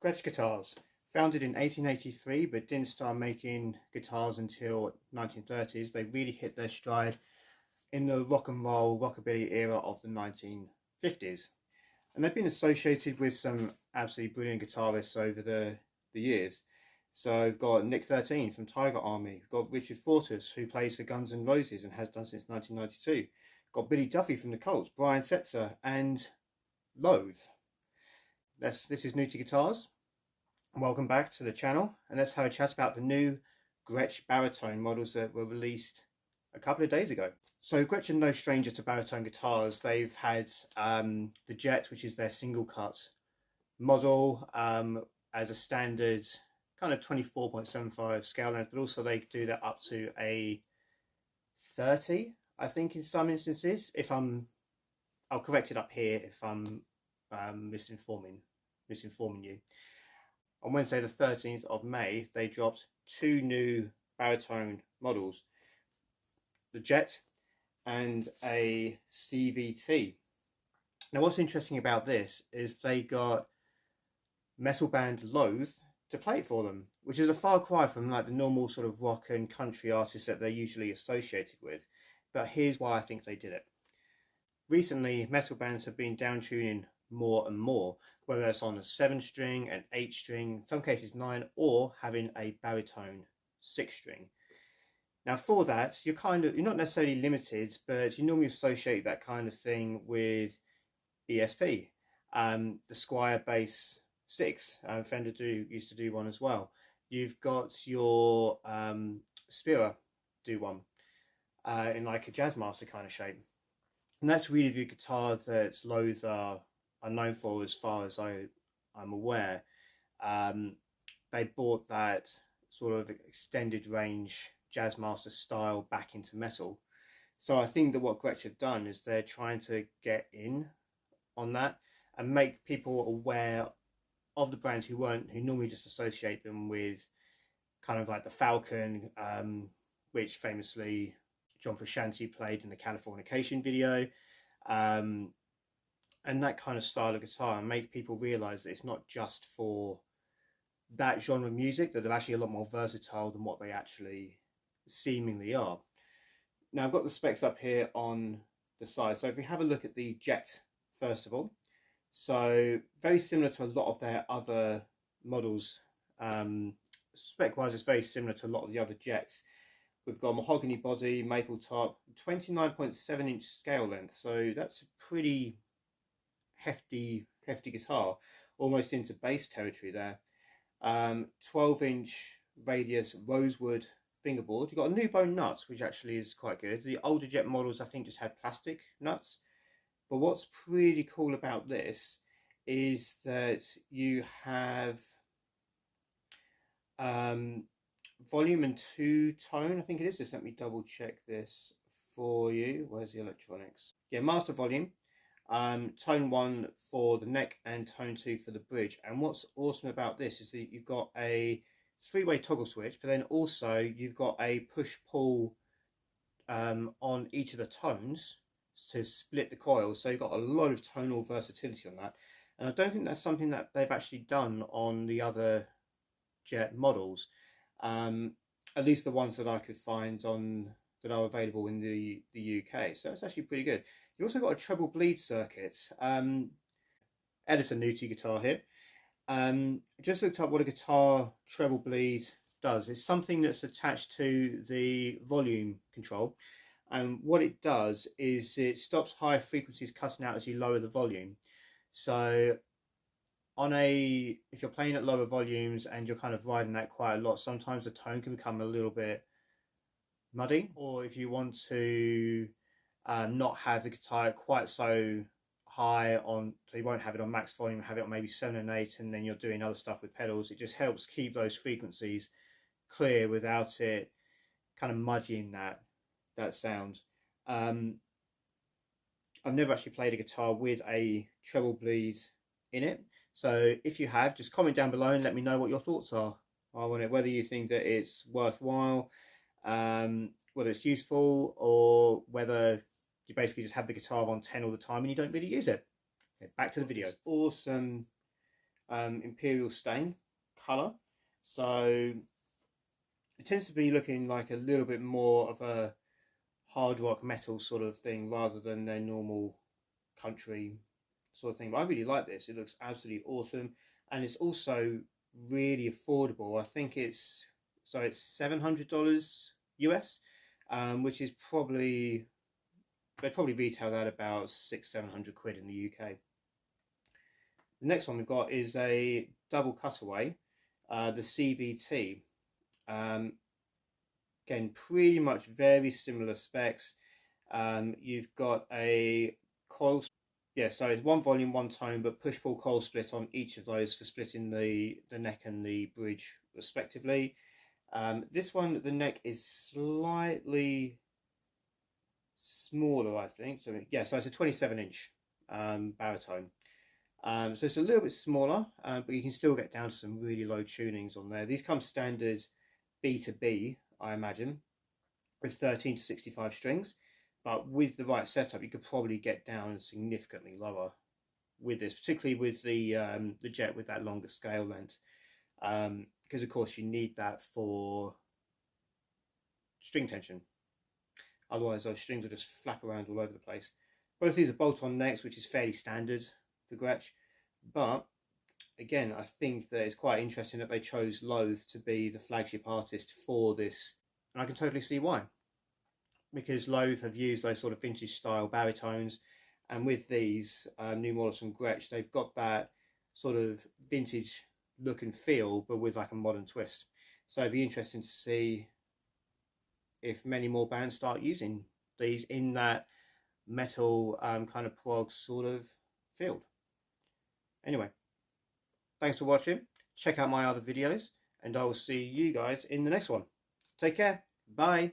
Gretsch guitars, founded in 1883 but didn't start making guitars until 1930s. They really hit their stride in the rock and roll, rockabilly era of the 1950s. And they've been associated with some absolutely brilliant guitarists over the years. So we've got Nick 13 from Tiger Army, we've got Richard Fortus, who plays for Guns N' Roses and has done since 1992. We've got Billy Duffy from the Colts, Brian Setzer, and Loathe. This is NewtyGuitars. Welcome back to the channel, and let's have a chat about the new Gretsch Baritone models that were released a couple of days ago. So Gretsch are no stranger to baritone guitars. They've had the Jet, which is their single cut model, as a standard kind of 24.75 scale length, but also they do that up to a 30, I think, in some instances. I'll correct it up here if I'm misinforming you. On Wednesday the 13th of May, they dropped two new baritone models, the Jet and a CVT. Now what's interesting about this is they got metal band Loathe to play it for them, which is a far cry from like the normal sort of rock and country artists that they're usually associated with. But here's why I think they did it. Recently, metal bands have been downtuning more and more, whether it's on a 7-string, an 8-string, in some cases 9, or having a baritone 6-string. Now for that, you're not necessarily limited, but you normally associate that kind of thing with ESP. The Squier Bass 6, Fender used to do one as well. You've got your Spira do one in like a Jazzmaster kind of shape. And that's really the guitar that Loathe are known for, as far as I'm aware. They brought that sort of extended range Jazzmaster style back into metal. So I think that what Gretsch have done is they're trying to get in on that and make people aware of the brands who normally just associate them with kind of like the Falcon, which famously John Frusciante played in the Californication video, and that kind of style of guitar, and make people realize that it's not just for that genre of music, that they're actually a lot more versatile than what they actually seemingly are. Now I've got the specs up here on the side. So if we have a look at the Jet first of all, so very similar to a lot of their other models. Spec wise, it's very similar to a lot of the other Jets. We've got mahogany body, maple top, 29.7 inch scale length, so that's a pretty hefty guitar, almost into bass territory there. 12 inch radius rosewood fingerboard. You've got a new bone nuts, which actually is quite good. The older Jet models I think just had plastic nuts, but what's pretty cool about this is that you have volume and two-tone, I think it is. Just let me double check this for you. Where's the electronics? Yeah, master volume. Tone 1 for the neck and tone 2 for the bridge. And what's awesome about this is that you've got a 3-way toggle switch, but then also you've got a push-pull on each of the tones to split the coils. So you've got a lot of tonal versatility on that. And I don't think that's something that they've actually done on the other Jet models. At least the ones that I could find that are available in the UK. So it's actually pretty good. You also got a treble bleed circuit. Editor NewtyGuitar here. Just looked up what a guitar treble bleed does. It's something that's attached to the volume control, and what it does is it stops high frequencies cutting out as you lower the volume. So if you're playing at lower volumes and you're kind of riding that quite a lot, sometimes the tone can become a little bit muddy. Or if you want to not have the guitar quite so high on, so you won't have it on max volume, have it on maybe 7 and 8, and then you're doing other stuff with pedals, it just helps keep those frequencies clear without it kind of muddying that sound. I've never actually played a guitar with a treble bleed in it, so if you have, just comment down below and let me know what your thoughts are on it, whether you think that it's worthwhile, whether it's useful, or whether you basically just have the guitar on 10 all the time and you don't really use it. Okay, back to the video. Awesome imperial stain colour, so it tends to be looking like a little bit more of a hard rock metal sort of thing rather than their normal country sort of thing. But I really like this. It looks absolutely awesome, and it's also really affordable. I think it's $700 US, which is probably, they probably retail that about 600-700 quid in the UK. The next one we've got is a double cutaway, the CVT. Again, pretty much very similar specs. You've got a coil, yeah, so it's one volume, one tone, but push-pull coil split on each of those for splitting the neck and the bridge respectively. This one, the neck is slightly smaller, I think. So yeah, so it's a 27-inch baritone. So it's a little bit smaller, but you can still get down to some really low tunings on there. These come standard B to B, I imagine, with 13 to 65 strings. But with the right setup, you could probably get down significantly lower with this, particularly with the jet with that longer scale length. Because of course you need that for string tension. Otherwise those strings will just flap around all over the place. Both these are bolt-on necks, which is fairly standard for Gretsch, but again, I think that it's quite interesting that they chose Loathe to be the flagship artist for this, and I can totally see why, because Loathe have used those sort of vintage style baritones, and with these new models from Gretsch, they've got that sort of vintage look and feel, but with like a modern twist. So it'd be interesting to see if many more bands start using these in that metal kind of prog sort of field. Anyway, thanks for watching. Check out my other videos, and I will see you guys in the next one. Take care. Bye.